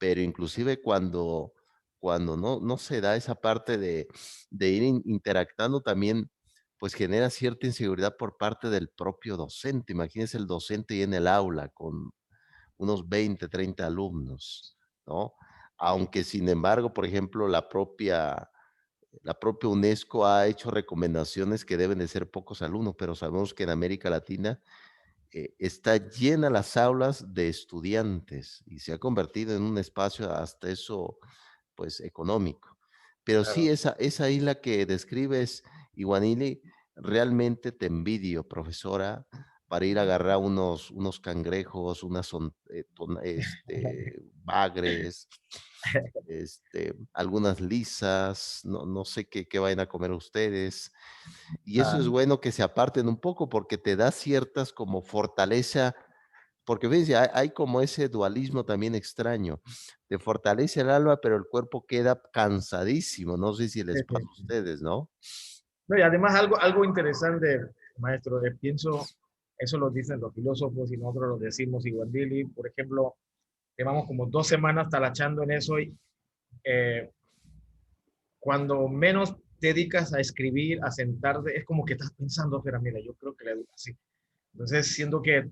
pero inclusive cuando no se da esa parte de ir interactuando también, pues genera cierta inseguridad por parte del propio docente. Imagínense el docente ahí en el aula con unos 20, 30 alumnos, ¿no? Aunque sin embargo, por ejemplo, la propia UNESCO ha hecho recomendaciones que deben de ser pocos alumnos, pero sabemos que en América Latina está llena las aulas de estudiantes y se ha convertido en un espacio hasta eso, pues, económico. Pero sí, Claro. esa isla que describes, Iguanili, realmente te envidio, profesora, para ir a agarrar unos cangrejos, unas bagres, algunas lisas, no sé qué vayan a comer ustedes. Y eso es Ah, bueno que se aparten un poco porque te da ciertas como fortaleza, porque ves, hay como ese dualismo también extraño. Te fortalece el alma, pero el cuerpo queda cansadísimo. No sé si sí, les pasa a sí. ustedes, ¿no? No, y además algo interesante, maestro, pienso, eso lo dicen los filósofos y nosotros lo decimos igual, Billy, por ejemplo, llevamos como 2 semanas talachando en eso y eh, cuando menos te dedicas a escribir, a sentarte, es como que estás pensando, pero mira, yo creo que la educación. Entonces, siento que,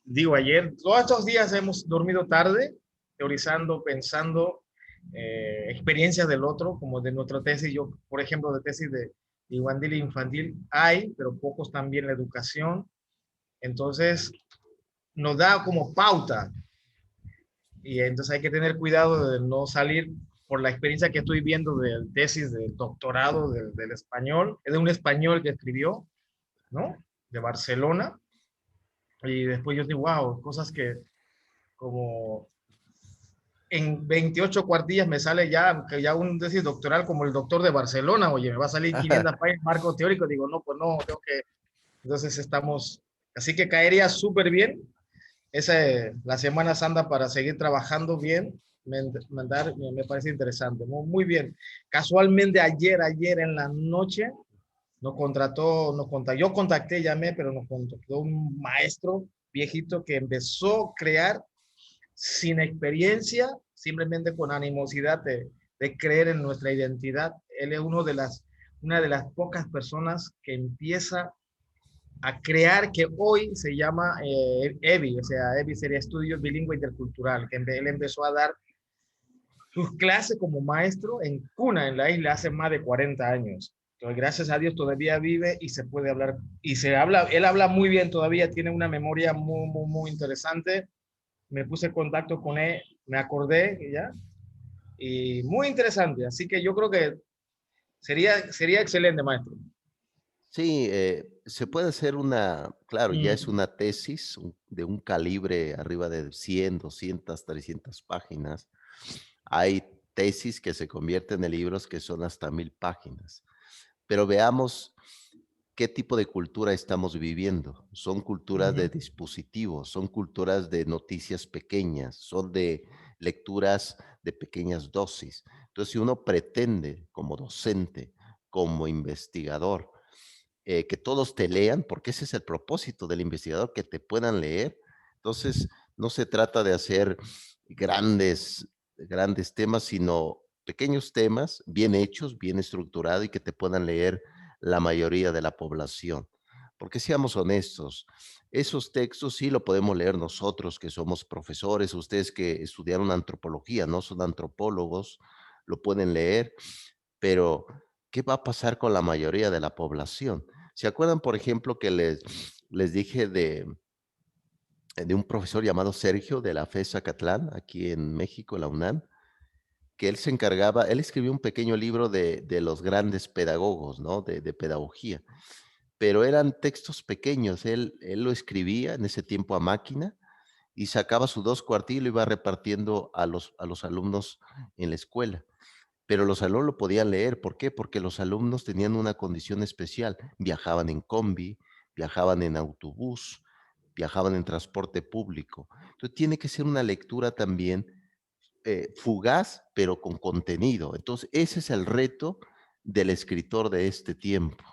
digo, ayer, todos estos días hemos dormido tarde, teorizando, pensando experiencias del otro, como de nuestra tesis, yo, por ejemplo, de tesis de infantil infantil hay, pero pocos también la educación. Entonces, nos da como pauta y entonces hay que tener cuidado de no salir por la experiencia que estoy viendo del tesis del doctorado del español, es de un español que escribió, ¿no? De Barcelona. Y después yo digo, wow, cosas que como en 28 cuartillas me sale ya un tesis doctoral como el doctor de Barcelona, oye, me va a salir 500 páginas marco teórico, digo, no, pues no, tengo que, entonces estamos, así que caería súper bien esa, la Semana Santa para seguir trabajando bien, me parece interesante, muy bien. Casualmente ayer en la noche yo contacté, llamé, pero nos contactó un maestro viejito que empezó a crear sin experiencia, simplemente con animosidad de creer en nuestra identidad. Él es una de las pocas personas que empieza a crear que hoy se llama EBI, o sea, EBI sería Estudios Bilingüe Intercultural, que él empezó a dar sus clases como maestro en cuna en la isla hace más de 40 años. Entonces, gracias a Dios todavía vive y se puede hablar, y se habla, él habla muy bien todavía, tiene una memoria muy interesante. Me puse en contacto con él, me acordé ya, y muy interesante. Así que yo creo que sería excelente, maestro. Sí, se puede hacer claro, ya es Mm, una tesis de un calibre arriba de 100, 200, 300 páginas. Hay tesis que se convierten en libros que son hasta 1000 páginas. Pero veamos qué tipo de cultura estamos viviendo. Son culturas de ujú. dispositivos, son culturas de noticias pequeñas, son de lecturas de pequeñas dosis. Entonces, si uno pretende como docente, como investigador, que todos te lean, porque ese es el propósito del investigador, que te puedan leer. Entonces, no se trata de hacer grandes temas, sino pequeños temas bien hechos, bien estructurados y que te puedan leer la mayoría de la población. Porque seamos honestos, esos textos sí lo podemos leer nosotros que somos profesores, ustedes que estudiaron antropología, no son antropólogos, lo pueden leer, pero ¿qué va a pasar con la mayoría de la población? ¿Se acuerdan, por ejemplo, que les dije de un profesor llamado Sergio de la FES Zacatlán, aquí en México, la UNAM, que él escribió un pequeño libro de los grandes pedagogos, ¿no? De pedagogía, pero eran textos pequeños. Él lo escribía en ese tiempo a máquina y sacaba su 2 cuartillas y lo iba repartiendo a los alumnos en la escuela. Pero los alumnos lo podían leer, ¿por qué? Porque los alumnos tenían una condición especial, viajaban en combi, viajaban en autobús, viajaban en transporte público. Entonces tiene que ser una lectura también fugaz, pero con contenido. Entonces ese es el reto del escritor de este tiempo.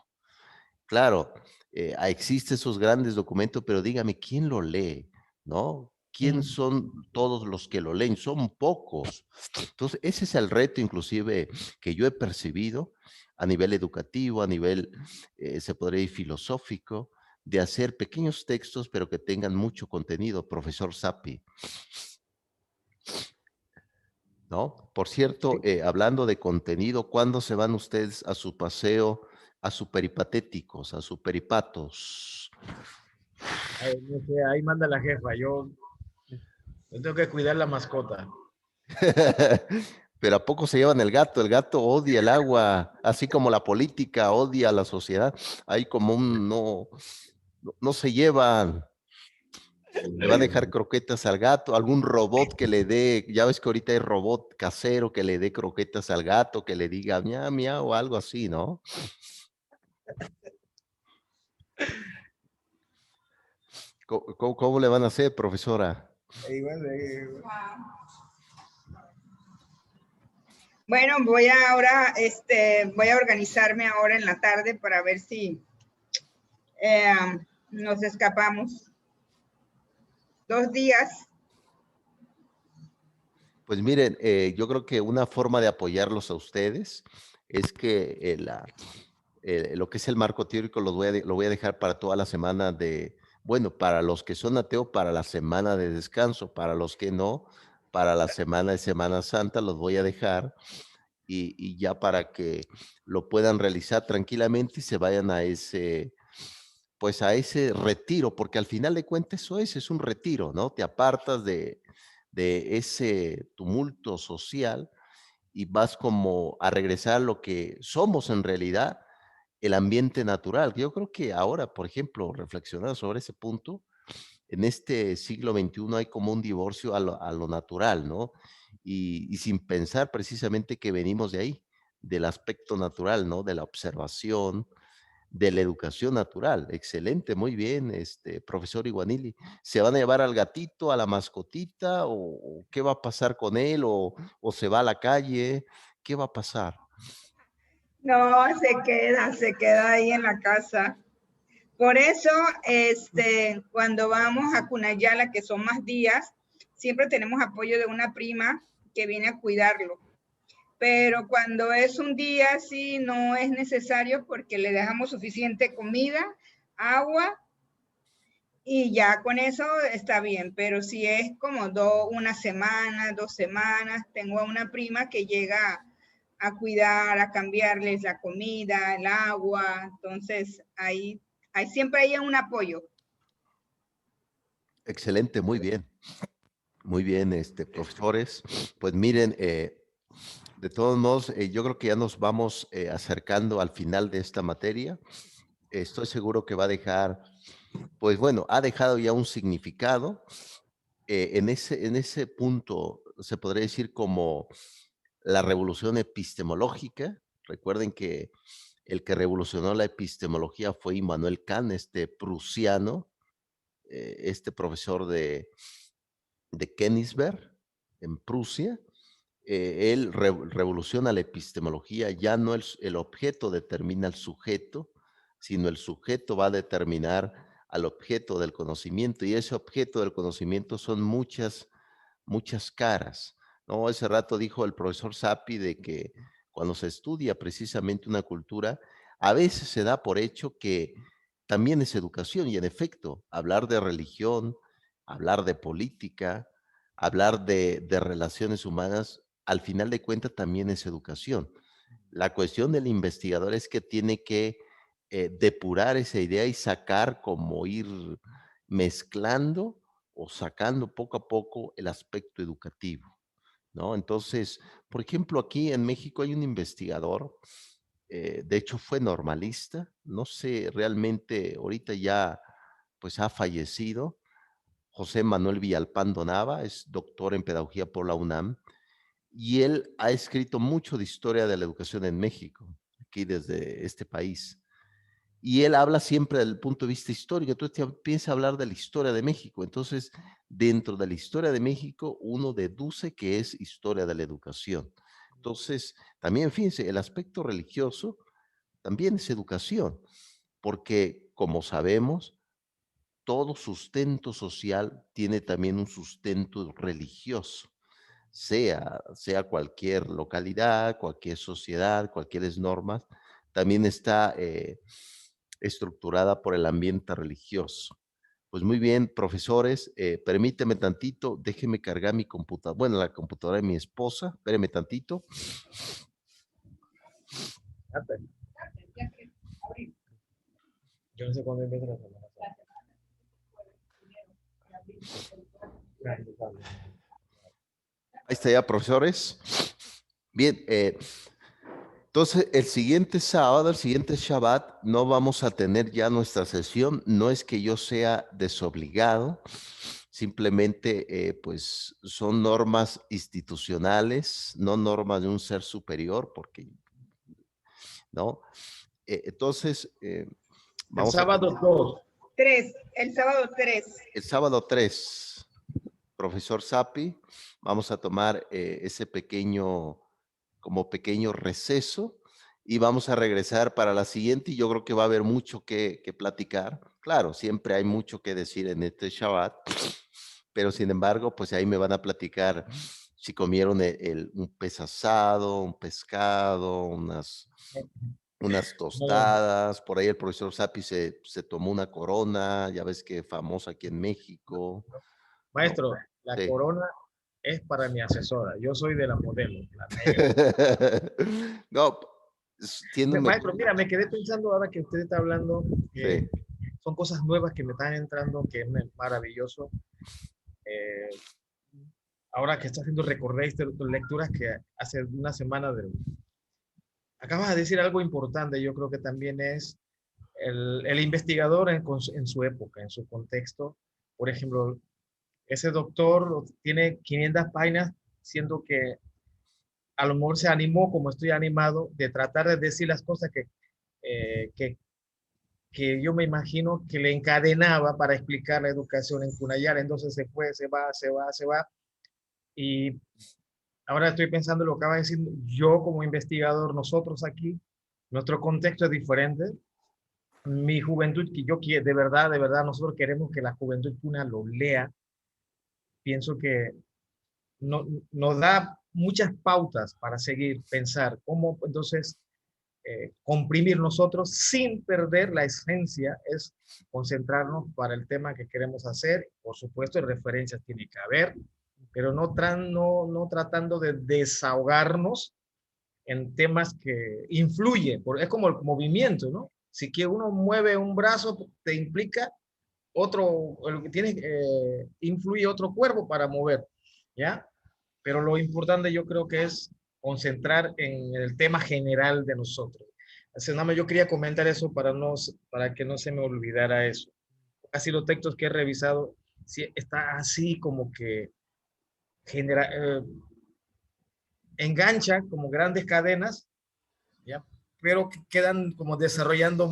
Claro, existen esos grandes documentos, pero dígame, ¿quién lo lee? ¿No? ¿quién Mm. son todos los que lo leen? Son pocos. Entonces, ese es el reto inclusive que yo he percibido a nivel educativo, a nivel, se podría decir, filosófico, de hacer pequeños textos, pero que tengan mucho contenido, profesor Sapi, ¿no? Por cierto, Sí. hablando de contenido, ¿cuándo se van ustedes a su paseo, a su peripatéticos, a su peripatos? Ay, no sé, ahí manda la jefa. Yo tengo que cuidar la mascota. Pero ¿a poco se llevan el gato? El gato odia el agua, así como la política odia a la sociedad. Hay como un no se llevan. Le va a dejar croquetas al gato, algún robot que le dé, ya ves que ahorita hay robot casero que le dé croquetas al gato, que le diga miau, miau, o algo así, ¿no? ¿Cómo le van a hacer, profesora? Igual, Bueno, voy a ahora, voy a organizarme ahora en la tarde para ver si eh, nos escapamos 2 días. Pues miren, yo creo que una forma de apoyarlos a ustedes es que lo que es el marco teórico lo voy a dejar para toda la semana bueno, para los que son ateos, para la semana de descanso, para los que no, para la semana de Semana Santa los voy a dejar y ya para que lo puedan realizar tranquilamente y se vayan a pues a ese retiro, porque al final de cuentas eso es un retiro, ¿no? Te apartas de ese tumulto social y vas como a regresar a lo que somos en realidad, el ambiente natural. Yo creo que ahora, por ejemplo, reflexionar sobre ese punto, en este siglo XXI hay como un divorcio a lo natural, ¿no? Y sin pensar precisamente que venimos de ahí, del aspecto natural, ¿no? De la observación, de la educación natural. Excelente, muy bien, profesor Iguanili. ¿Se van a llevar al gatito, a la mascotita, o qué va a pasar con él, o se va a la calle? ¿Qué va a pasar? No, se queda ahí en la casa. Por eso, cuando vamos a Cunayala, que son más días, siempre tenemos apoyo de una prima que viene a cuidarlo. Pero cuando es un día sí no es necesario porque le dejamos suficiente comida, agua y ya con eso está bien. Pero si es como una semana, 2 semanas, tengo a una prima que llega a cuidar, a cambiarles la comida, el agua, entonces ahí siempre hay un apoyo. Excelente, muy bien, profesores. Pues miren, de todos modos, yo creo que ya nos vamos acercando al final de esta materia. Estoy seguro que va a dejar, pues bueno, ha dejado ya un significado. En ese punto se podría decir como la revolución epistemológica. Recuerden que el que revolucionó la epistemología fue Immanuel Kant, este prusiano, este profesor de Königsberg, en Prusia. Él revoluciona la epistemología, ya no el objeto determina al sujeto, sino el sujeto va a determinar al objeto del conocimiento, y ese objeto del conocimiento son muchas caras, ¿no? Ese rato dijo el profesor Sapi de que cuando se estudia precisamente una cultura, a veces se da por hecho que también es educación, y en efecto, hablar de religión, hablar de política, hablar de relaciones humanas, al final de cuentas también es educación. La cuestión del investigador es que tiene que depurar esa idea y sacar, como ir mezclando o sacando poco a poco el aspecto educativo, ¿no? Entonces, por ejemplo, aquí en México hay un investigador, de hecho fue normalista, no sé realmente, ahorita ya pues ha fallecido, José Manuel Villalpando Nava, es doctor en pedagogía por la UNAM, y él ha escrito mucho de historia de la educación en México, aquí desde este país. Y él habla siempre del punto de vista histórico, entonces te empieza a hablar de la historia de México. Entonces, dentro de la historia de México, uno deduce que es historia de la educación. Entonces, también fíjense, el aspecto religioso también es educación, porque como sabemos, todo sustento social tiene también un sustento religioso, sea cualquier localidad, cualquier sociedad, cualquier normas, también está estructurada por el ambiente religioso. Pues muy bien, profesores, permíteme tantito, déjeme cargar mi computadora, bueno, la computadora de mi esposa, espéreme tantito. Yo no sé cuándo empieza la semana. Ahí está ya, profesores. Bien, entonces el siguiente sábado, el siguiente Shabbat, no vamos a tener ya nuestra sesión. No es que yo sea desobligado, simplemente pues son normas institucionales, no normas de un ser superior, porque, ¿no? Entonces, El vamos a sábado tener 2. 3, el sábado 3. el sábado 3, profesor Sapi, vamos a tomar ese pequeño, como pequeño receso y vamos a regresar para la siguiente y yo creo que va a haber mucho que platicar. Claro, siempre hay mucho que decir en este Shabbat, pero sin embargo, pues ahí me van a platicar si comieron un pez asado, un pescado, unas No, tostadas, por ahí el profesor Sapi se tomó una corona, ya ves que famosa aquí en México, ¿no? maestro, la Sí. corona es para mi asesora. Yo soy de la modelo, la negra. No, tiene un... Maestro, mira, me quedé pensando ahora que usted está hablando que Sí, son cosas nuevas que me están entrando, que es maravilloso. Eh, ahora que está haciendo recordar estas lecturas que hace una semana acabas de decir algo importante, yo creo que también es el investigador en su época, en su contexto. Por ejemplo, ese doctor tiene 500 páginas, siendo que a lo mejor se animó, como estoy animado, de tratar de decir las cosas eh, que, que yo me imagino que le encadenaba para explicar la educación en Cunayala. Entonces se fue, se va, se va, se va. Y ahora estoy pensando lo que acaba de decir yo como investigador, nosotros aquí, nuestro contexto es diferente. Mi juventud, que yo quiero, de verdad, nosotros queremos que la juventud cuna lo lea. Pienso que no, nos da muchas pautas para seguir, pensar cómo entonces comprimir nosotros sin perder la esencia, es concentrarnos para el tema que queremos hacer. Por supuesto, referencias tiene que haber, pero no tratando de desahogarnos en temas que influyen, porque es como el movimiento, ¿no? Si que uno mueve un brazo, te implica otro, lo que tiene, influye otro cuerpo para mover, ¿ya? Pero lo importante yo creo que es concentrar en el tema general de nosotros. Así, nada más yo quería comentar eso para que no se me olvidara eso. Casi los textos que he revisado, sí, está así como que genera, engancha como grandes cadenas, ¿ya? Pero que quedan como desarrollando,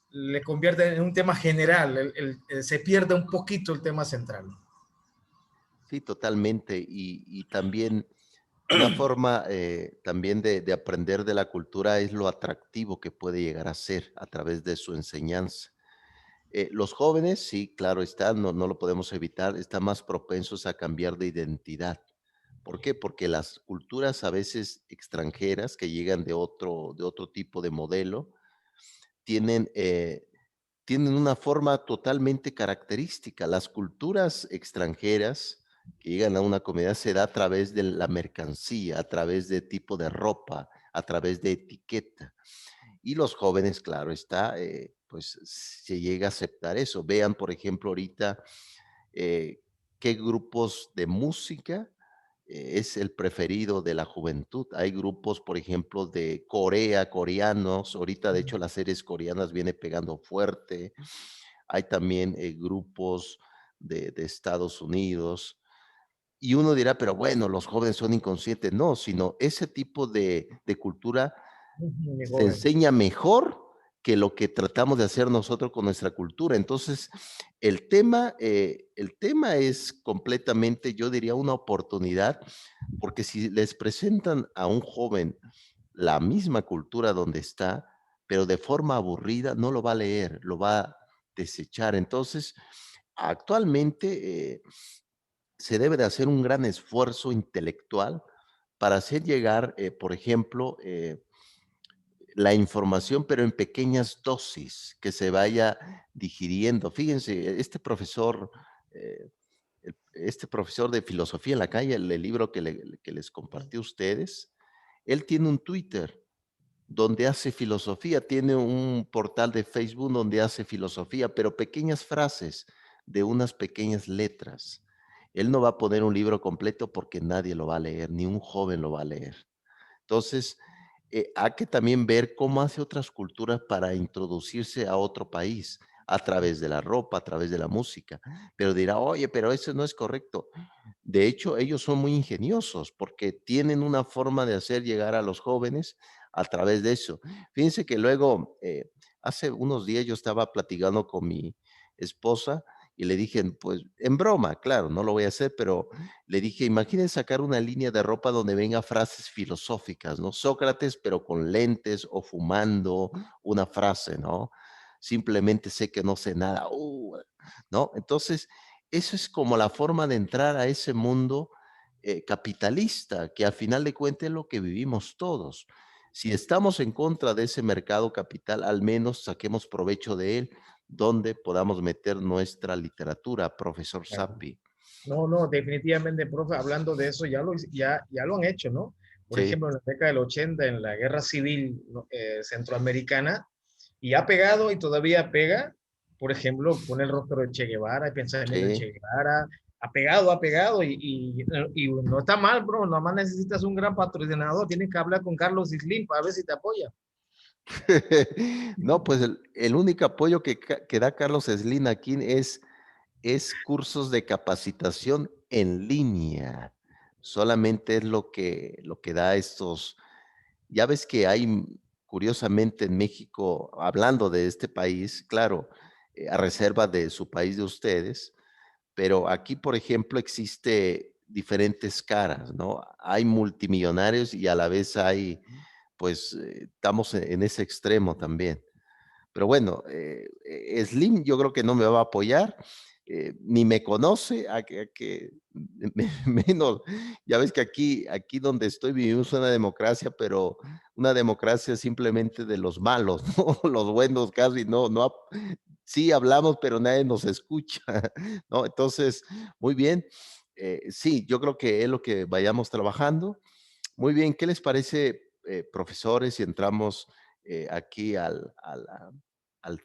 le convierten en un tema general, se pierde un poquito el tema central. sí, totalmente. Y también una forma también de aprender de la cultura es lo atractivo que puede llegar a ser a través de su enseñanza. Los jóvenes, sí, claro está, no lo podemos evitar, están más propensos a cambiar de identidad. ¿Por qué? Porque las culturas a veces extranjeras que llegan de otro tipo de modelo tienen, tienen una forma totalmente característica. Las culturas extranjeras que llegan a una comunidad se da a través de la mercancía, a través de tipo de ropa, a través de etiqueta. Y los jóvenes, claro está, pues se llega a aceptar eso. Vean, por ejemplo, ahorita qué grupos de música es el preferido de la juventud. Hay grupos, por ejemplo, de Corea, coreanos. Ahorita, de hecho, las series coreanas viene pegando fuerte. Hay también grupos de Estados Unidos. Y uno dirá, pero bueno, los jóvenes son inconscientes. No, sino ese tipo de cultura Mi se joven. enseña mejor que lo que tratamos de hacer nosotros con nuestra cultura. Entonces, el tema es completamente, yo diría, una oportunidad, porque si les presentan a un joven la misma cultura donde está, pero de forma aburrida, no lo va a leer, lo va desechar. Entonces, actualmente se debe de hacer un gran esfuerzo intelectual para hacer llegar, por ejemplo, la información, pero en pequeñas dosis, que se vaya digiriendo. Fíjense, eh, este profesor de filosofía en la calle, el libro que les compartí a ustedes, él tiene un Twitter donde hace filosofía, tiene un portal de Facebook donde hace filosofía, pero pequeñas frases de unas pequeñas letras. Él no va a poner un libro completo porque nadie lo va a leer, ni un joven lo va a leer. Entonces, hay que también ver cómo hace otras culturas para introducirse a otro país, a través de la ropa, a través de la música. Pero dirá, oye, pero eso no es correcto. De hecho, ellos son muy ingeniosos porque tienen una forma de hacer llegar a los jóvenes a través de eso. Fíjense que luego, hace unos días yo estaba platicando con mi esposa y le dije, pues en broma, claro, no lo voy a hacer, pero le dije, imaginen sacar una línea de ropa donde venga frases filosóficas, ¿no? Sócrates, pero con lentes o fumando una frase, ¿no? Simplemente sé que no sé nada, ¿no? Entonces, eso es como la forma de entrar a ese mundo capitalista, que al final de cuentas es lo que vivimos todos. Si estamos en contra de ese mercado capital, al menos saquemos provecho de él, donde podamos meter nuestra literatura, profesor Sappi. No, no, definitivamente, profe, hablando de eso, ya lo han hecho, ¿no? Por Sí, ejemplo, en la década del 80, en la guerra civil, ¿no? Centroamericana, y ha pegado y todavía pega. Por ejemplo, pone el rostro de Che Guevara, el pensamiento de Che sí. Guevara, ha pegado, y no está mal, bro, nomás necesitas un gran patrocinador, tienes que hablar con Carlos Slim para ver si te apoya. No, pues el único apoyo que da Carlos Slim aquí es cursos de capacitación en línea. Solamente es lo que da estos. Ya ves que hay, curiosamente en México, hablando de este país, claro, a reserva de su país de ustedes, pero aquí, por ejemplo, existe diferentes caras, ¿no? Hay multimillonarios y a la vez hay, pues, estamos en ese extremo también. Pero bueno, Slim yo creo que no me va a apoyar, ni me conoce, menos, ya ves que aquí donde estoy vivimos una democracia, pero una democracia simplemente de los malos, ¿no? Los buenos casi sí hablamos, pero nadie nos escucha, ¿no? Entonces, muy bien, sí, yo creo que es lo que vayamos trabajando. Muy bien, ¿qué les parece, profesores, si entramos aquí al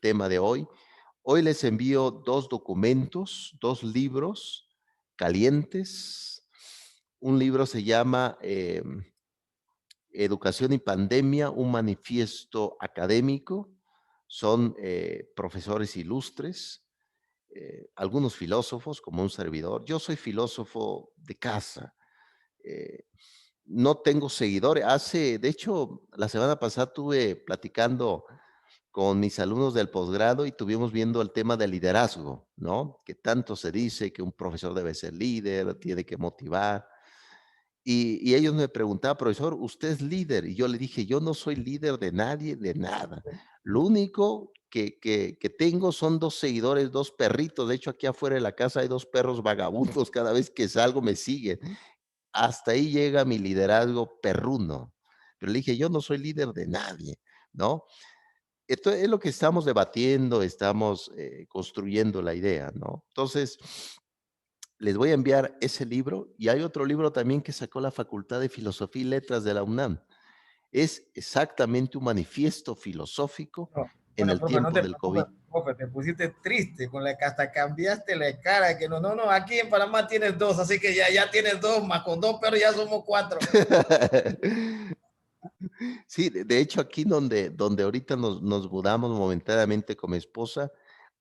tema de hoy? Hoy les envío dos documentos, dos libros calientes. Un libro se llama Educación y Pandemia, un manifiesto académico. Son profesores ilustres, algunos filósofos, como un servidor. Yo soy filósofo de casa. eh, no tengo seguidores. De hecho, la semana pasada estuve platicando con mis alumnos del posgrado y estuvimos viendo el tema del liderazgo, ¿no? Que tanto se dice que un profesor debe ser líder, tiene que motivar. Y ellos me preguntaban, profesor, ¿usted es líder? Y yo le dije, yo no soy líder de nadie, de nada. Lo único que tengo son dos seguidores, dos perritos. De hecho, aquí afuera de la casa hay dos perros vagabundos. Cada vez que salgo me siguen. Hasta ahí llega mi liderazgo perruno. Pero le dije, yo no soy líder de nadie, ¿no? Esto es lo que estamos debatiendo, estamos construyendo la idea, ¿no? Entonces, les voy a enviar ese libro y hay otro libro también que sacó la Facultad de Filosofía y Letras de la UNAM. Es exactamente un manifiesto filosófico No, en bueno, el profe, no tiempo te del preocupes, COVID. profe, te pusiste triste con la que hasta cambiaste la cara, que no, no, no, aquí en Panamá tienes dos, así que ya tienes dos, más con dos perros ya somos cuatro. Sí, de hecho aquí donde ahorita nos mudamos momentáneamente con mi esposa,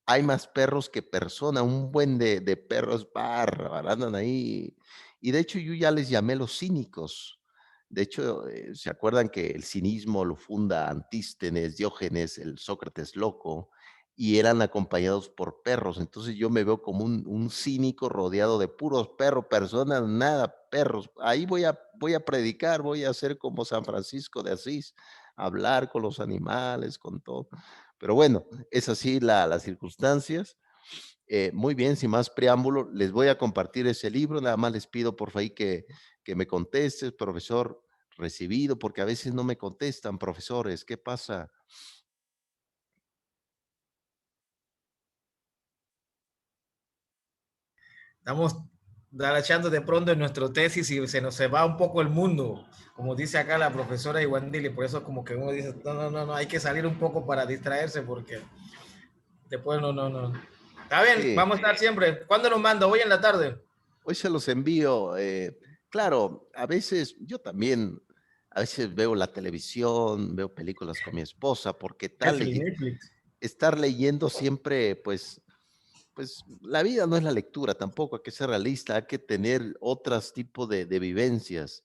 hay más perros que personas, un buen de perros bárbaros, andan ahí. Y de hecho, yo ya les llamé los cínicos. De hecho, ¿se acuerdan que el cinismo lo funda Antístenes, Diógenes, el Sócrates loco? Y eran acompañados por perros. Entonces yo me veo como un cínico rodeado de puros perros, personas, nada, perros. Ahí voy a predicar, voy a ser como San Francisco de Asís, hablar con los animales, con todo. Pero bueno, es así las circunstancias. Muy bien, sin más preámbulo, les voy a compartir ese libro. Nada más les pido por favor que me contestes, profesor, recibido, porque a veces no me contestan, profesores. ¿Qué pasa? Estamos echando de pronto en nuestro tesis y se nos se va un poco el mundo, como dice acá la profesora Iguandili, por eso como que uno dice, no, no, no, no, hay que salir un poco para distraerse porque después no, no, no. Está bien, Sí, vamos a estar siempre. ¿Cuándo nos manda? Hoy en la tarde. hoy se los envío. Claro, a veces yo también, a veces veo la televisión, veo películas con mi esposa, porque Netflix, Netflix. estar leyendo siempre, pues la vida no es la lectura tampoco, hay que ser realista, hay que tener otros tipos de vivencias.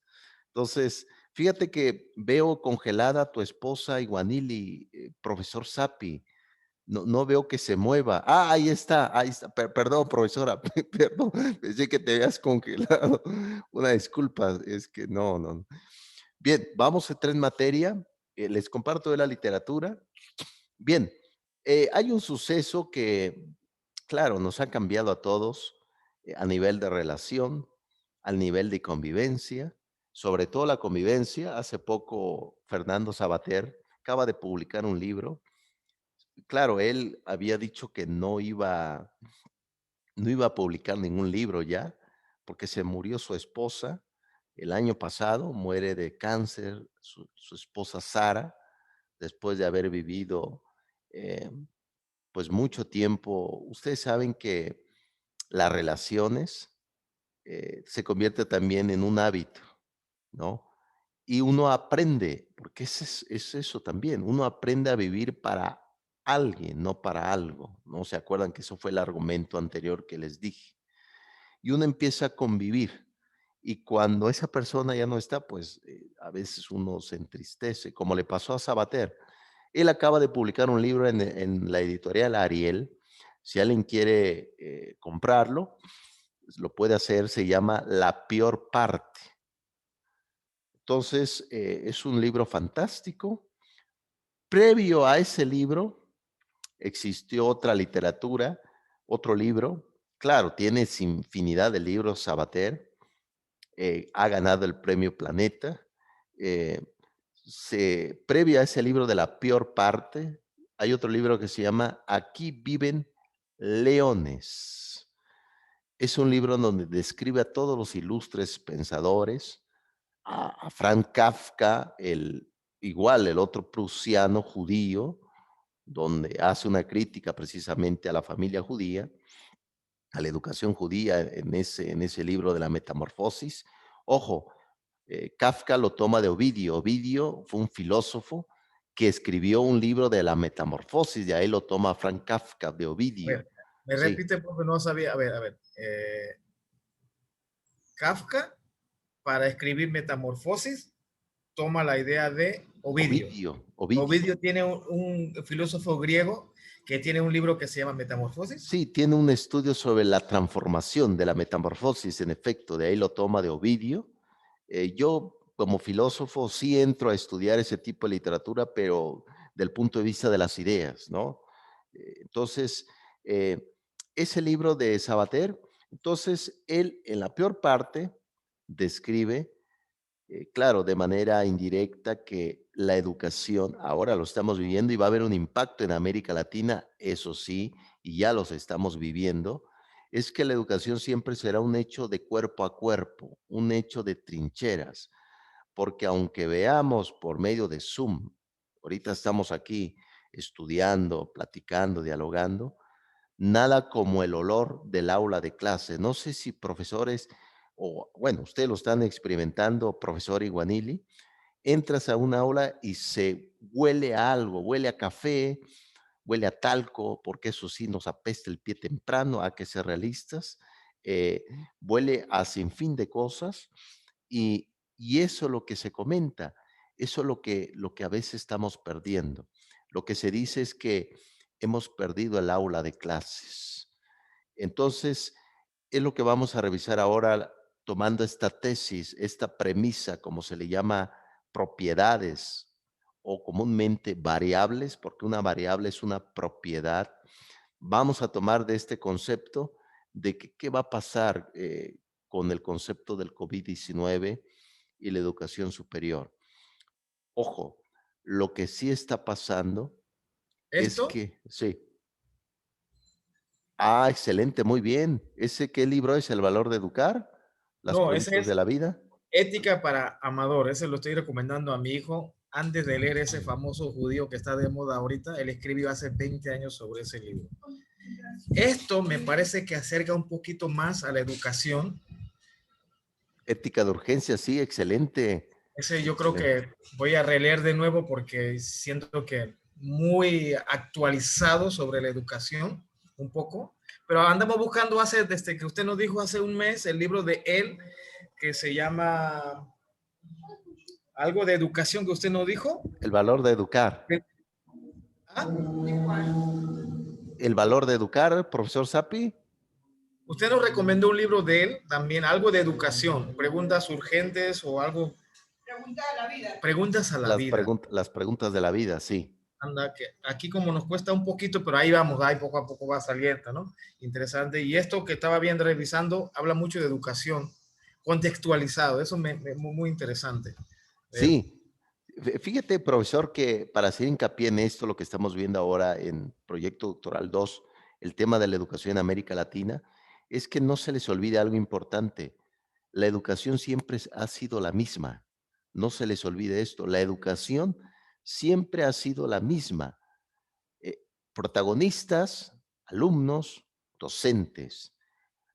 Entonces, fíjate que veo congelada a tu esposa Iguanili, profesor Sapi. No veo que se mueva. Ah, ahí está, ahí está. Perdón, profesora, perdón, pensé que te habías congelado. Una disculpa, es que no. Bien, vamos a entrar en materia. Les comparto de la literatura. Bien, hay un suceso que, claro, nos ha cambiado a todos a nivel de relación, al nivel de convivencia, sobre todo la convivencia. Hace poco, Fernando Sabater acaba de publicar un libro. Claro, él había dicho que no iba a publicar ningún libro ya, porque se murió su esposa el año pasado, muere de cáncer su esposa Sara, después de haber vivido eh, pues mucho tiempo. Ustedes saben que las relaciones se convierte también en un hábito, ¿no? Y uno aprende, porque es eso también, uno aprende a vivir para alguien, no para algo, ¿no? ¿Se acuerdan que eso fue el argumento anterior que les dije? Y uno empieza a convivir. Y cuando esa persona ya no está, pues a veces uno se entristece, como le pasó a Sabater. Él acaba de publicar un libro en la editorial Ariel. Si alguien quiere comprarlo, pues, lo puede hacer, se llama La peor parte. Entonces, es un libro fantástico. Previo a ese libro, existió otra literatura, otro libro. Claro, tienes infinidad de libros, Sabater. Ha ganado el premio Planeta. Eh, previo a ese libro de La peor parte, hay otro libro que se llama Aquí viven leones. Es un libro donde describe a todos los ilustres pensadores, a Franz Kafka, el otro prusiano judío, donde hace una crítica precisamente a la familia judía, a la educación judía en ese libro de la Metamorfosis. Ojo, Kafka lo toma de Ovidio. Ovidio fue un filósofo que escribió un libro de la Metamorfosis, de ahí lo toma Frank Kafka de A Ovidio. ver, me Sí, repite porque no sabía. A ver. Kafka, para escribir Metamorfosis, toma la idea de Ovidio. Ovidio. Ovidio tiene un filósofo griego que tiene un libro que se llama Metamorfosis. Sí, tiene un estudio sobre la transformación de la metamorfosis, en efecto, de ahí lo toma de Ovidio. Yo, como filósofo, sí entro a estudiar ese tipo de literatura, pero del punto de vista de las ideas, ¿no? Entonces, eh, ese libro de Sabater, entonces, él en la peor parte describe claro, de manera indirecta que la educación, ahora lo estamos viviendo y va a haber un impacto en América Latina, eso sí, y ya los estamos viviendo, es que la educación siempre será un hecho de cuerpo a cuerpo, un hecho de trincheras, porque aunque veamos por medio de Zoom, ahorita estamos aquí estudiando, platicando, dialogando, nada como el olor del aula de clase. No sé si profesores, o bueno, ustedes lo están experimentando, profesor Iguanili, entras a un aula y se huele a algo, huele a café, huele a talco, porque eso sí nos apesta el pie temprano, hay que ser realistas, eh, huele a sinfín de cosas y eso es lo que se comenta, eso es lo que a veces estamos perdiendo. Lo que se dice es que hemos perdido el aula de clases. Entonces, es lo que vamos a revisar ahora tomando esta tesis, esta premisa, como se le llama, propiedades o comúnmente variables, porque una variable es una propiedad. Vamos a tomar de este concepto de que qué va a pasar con el concepto del COVID-19 y la educación superior. Ojo, lo que sí está pasando es Esto, que, sí. Ah, excelente, muy bien. ¿Ese qué libro es? ¿El valor de educar? ¿Las no, ese preguntas de es la vida? Ética para Amador. Ese lo estoy recomendando a mi hijo antes de leer ese famoso judío que está de moda ahorita. Él escribió hace 20 años sobre ese libro. Esto me parece que acerca un poquito más a la educación. Ética de urgencia, sí, excelente, Ese yo creo excelente. que voy a releer de nuevo porque siento que muy actualizado sobre la educación, un poco. Pero andamos buscando desde que usted nos dijo hace un mes, el libro de él, que se llama algo de educación que usted nos dijo. El valor de educar. ¿Ah? El valor de educar, profesor Sapi. Usted nos recomendó un libro de él, también algo de educación, preguntas urgentes o algo. Preguntas a la vida. Preguntas a la vida. Las preguntas de la vida, sí. Anda, que aquí como nos cuesta un poquito, pero ahí vamos, ahí poco a poco va saliendo, ¿no? Interesante. Y esto que estaba bien revisando, habla mucho de educación, contextualizado, eso muy, muy interesante. Sí, fíjate, profesor, que para hacer hincapié en esto, lo que estamos viendo ahora en Proyecto Doctoral 2, el tema de la educación en América Latina, es que no se les olvide algo importante. La educación siempre ha sido la misma. No se les olvide esto. La educación siempre ha sido la misma. Eh, Protagonistas, alumnos, docentes.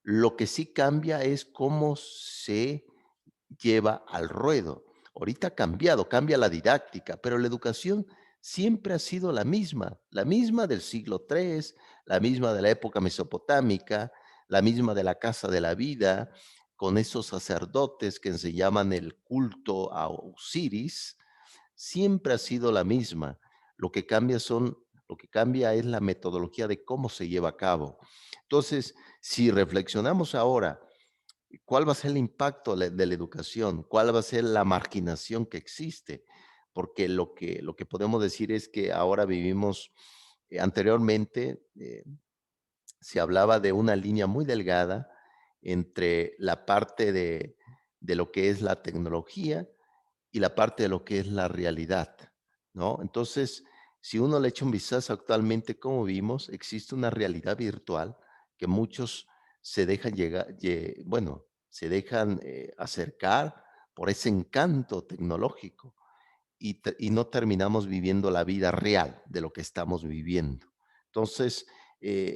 Lo que sí cambia es cómo se lleva al ruedo. Ahorita ha cambiado, cambia la didáctica, pero la educación siempre ha sido la misma del siglo III, la misma de la época mesopotámica, la misma de la Casa de la Vida, con esos sacerdotes que enseñaban el culto a Osiris, siempre ha sido la misma. Lo que cambia lo que cambia es la metodología de cómo se lleva a cabo. Entonces, si reflexionamos ahora, ¿cuál va a ser el impacto de la educación? ¿Cuál va a ser la marginación que existe? Porque lo que podemos decir es que ahora vivimos, anteriormente se hablaba de una línea muy delgada entre la parte de lo que es la tecnología y la parte de lo que es la realidad, ¿no? Entonces, si uno le echa un vistazo actualmente, como vimos, existe una realidad virtual que muchos se dejan llegar, bueno, se dejan acercar por ese encanto tecnológico y no terminamos viviendo la vida real de lo que estamos viviendo. Entonces,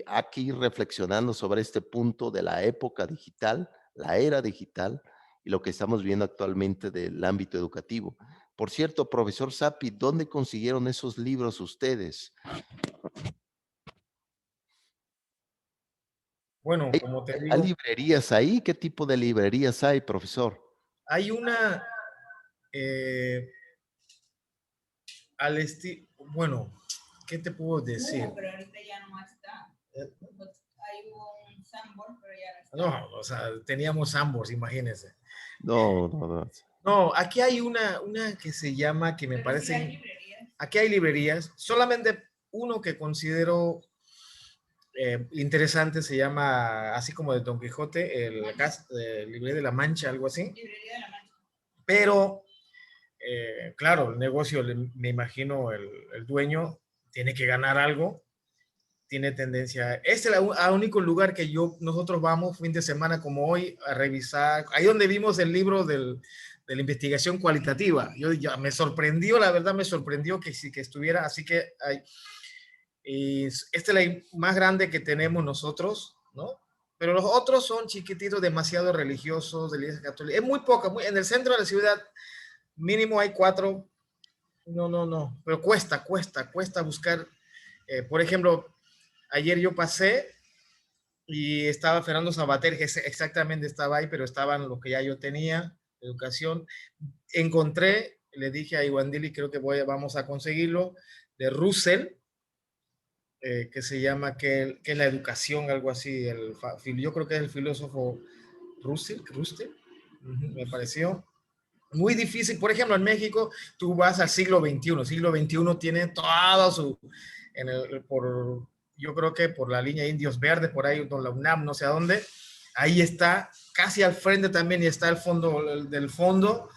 aquí reflexionando sobre este punto de la época digital, la era digital y lo que estamos viendo actualmente del ámbito educativo. Por cierto, profesor Sapi, ¿dónde consiguieron esos libros ustedes? Bueno, como te ¿Hay digo, librerías ahí? ¿Qué tipo de librerías hay, profesor? hay una, eh, al estilo, bueno, ¿qué te puedo decir? Pero ahorita ya no está. Hay un Sanborn, pero ya no está. No, o sea, teníamos ambos, imagínense. No, no, no. No, aquí hay una que se llama, que me Pero sí parece, hay librerías. aquí hay librerías, solamente uno que considero interesante se llama, así como de Don Quijote, el Librería de la Mancha, algo así. Librería de la Mancha. Pero, claro, el negocio, me imagino, el dueño tiene que ganar algo, tiene tendencia. Este es el único lugar que nosotros vamos fin de semana como hoy a revisar, ahí donde vimos el libro de la investigación cualitativa. Yo ya me sorprendió, la verdad me sorprendió que sí que estuviera, así que y esta es la más grande que tenemos nosotros, ¿no? Pero los otros son chiquititos, demasiado religiosos, de la Iglesia Católica. Es muy poca, en el centro de la ciudad mínimo hay 4. No, no, no, pero cuesta buscar. Por ejemplo, ayer yo pasé y estaba Fernando Sabater, que exactamente estaba ahí, pero estaban lo que ya yo tenía, educación. Encontré, le dije a Iwandili, creo que vamos a conseguirlo, de Russell, que se llama que es la educación, algo así. Yo creo que es el filósofo Russell, me pareció. Muy difícil. Por ejemplo, en México, tú vas al siglo XXI. El siglo XXI tiene todo su, yo creo que por la línea Indios Verdes, por ahí, con la UNAM, no sé a dónde, ahí está, casi al frente también, y está el fondo del fondo.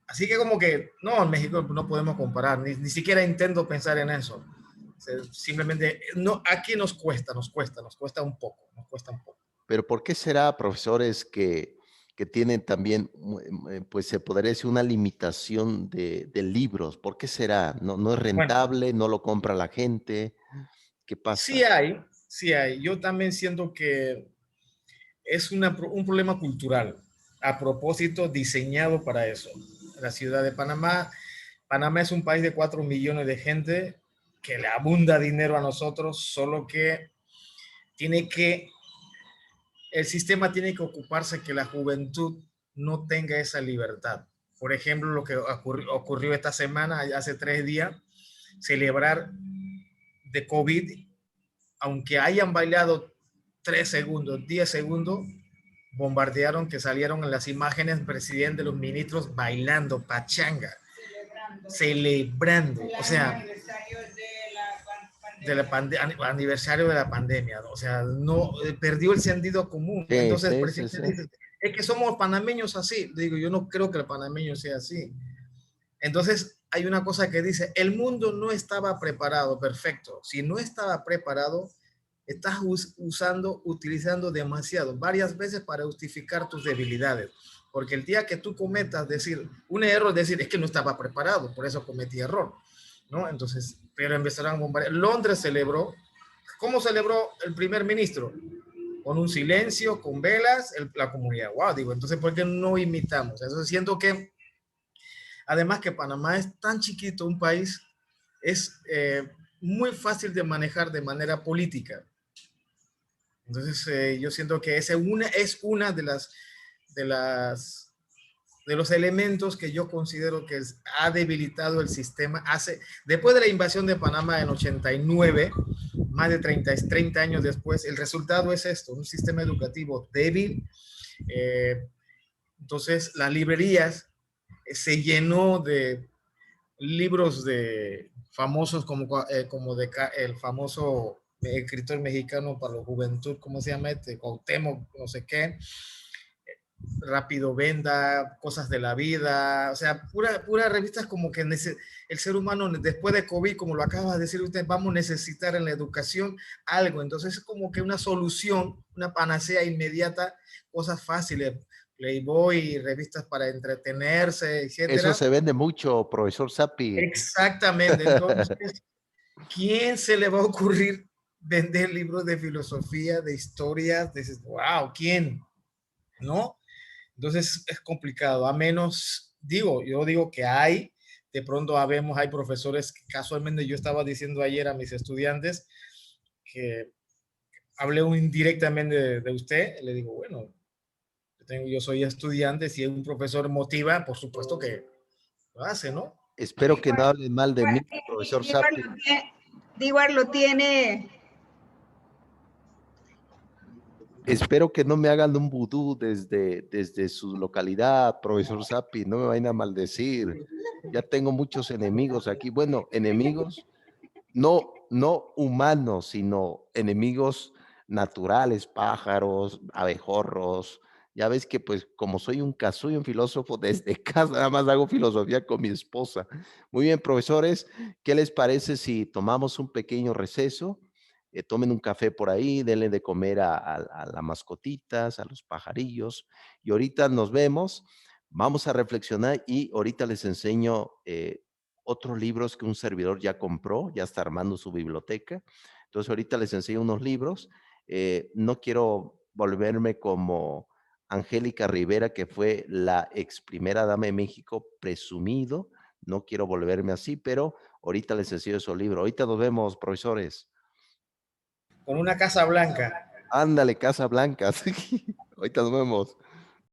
Así que como que, no, en México no podemos comparar, ni siquiera intento pensar en eso. O sea, simplemente, no, aquí nos cuesta un poco, nos cuesta un poco. Pero ¿por qué será, profesores, que tienen también, pues se podría decir, una limitación de libros? ¿Por qué será? ¿No es Bueno, rentable? ¿No lo compra la gente? ¿Qué pasa? sí hay, sí hay. Yo también siento que es un problema cultural, a propósito, diseñado para eso. La ciudad de Panamá, Panamá es un país de 4 millones de gente que le abunda dinero a nosotros, solo que tiene que, el sistema tiene que ocuparse que la juventud no tenga esa libertad. Por ejemplo, lo que ocurrió esta semana, hace 3 días, celebrar de COVID, aunque hayan bailado 3 segundos, 10 segundos, bombardearon, que salieron en las imágenes presidente, los ministros bailando pachanga, celebrando, o sea, aniversario de la pandemia, o sea, no perdió el sentido común. Sí, Entonces el sí, sí, presidente sí. dice, es que somos panameños así. Digo, yo no creo que el panameño sea así. Entonces hay una cosa que dice, el mundo no estaba preparado. Perfecto, si no estaba preparado, estás utilizando demasiado, varias veces, para justificar tus debilidades. Porque el día que tú cometas, decir, un error, decir, es que no estaba preparado, por eso cometí error, ¿no? Entonces, pero empezaron a bombardear. Londres celebró. ¿Cómo celebró el primer ministro? Con un silencio, con velas, la comunidad. Wow, digo, entonces, ¿por qué no imitamos? Eso siento que, además que Panamá es tan chiquito, un país, es muy fácil de manejar de manera política. Entonces, yo siento que es una de los elementos que yo considero que ha debilitado el sistema. Después de la invasión de Panamá en 89, más de 30 años después, el resultado es esto, un sistema educativo débil. Entonces, las librerías se llenó de libros de famosos como el famoso escritor mexicano para la juventud, ¿cómo se llama este? Cuauhtémoc, no sé qué, Rápido Venda, Cosas de la Vida, o sea, pura revistas como que el ser humano después de COVID, como lo acaba de decir usted, vamos a necesitar en la educación algo. Entonces es como que una solución, una panacea inmediata, cosas fáciles, Playboy, revistas para entretenerse, Eso etcétera. se vende mucho, profesor Sapi. Exactamente. Entonces, ¿quién se le va a ocurrir vender libros de filosofía, de historia? Dices, wow, ¿quién? ¿No? Entonces es complicado, a menos, yo digo que de pronto hay profesores que casualmente yo estaba diciendo ayer a mis estudiantes que hablé indirectamente de usted, le digo, bueno, yo soy estudiante, si un profesor motiva, por supuesto que lo hace, ¿no? Espero que no hablen mal de mí, profesor Sapi. Dewar lo tiene. Espero que no me hagan un vudú desde su localidad, profesor Sapi, no me vayan a maldecir. Ya tengo muchos enemigos aquí. Bueno, enemigos no humanos, sino enemigos naturales, pájaros, abejorros. Ya ves que pues como soy un filósofo desde casa, nada más hago filosofía con mi esposa. Muy bien, profesores, ¿qué les parece si tomamos un pequeño receso? Tomen un café por ahí, denle de comer a las mascotitas, a los pajarillos, y ahorita nos vemos, vamos a reflexionar y ahorita les enseño otros libros que un servidor ya compró, ya está armando su biblioteca. Entonces ahorita les enseño unos libros. No quiero volverme como Angélica Rivera, que fue la ex primera dama de México, presumido. No quiero volverme así, pero ahorita les enseño esos libros. Ahorita nos vemos, profesores. Con una Casa Blanca. Ándale, Casa Blanca. Sí. Ahorita nos vemos.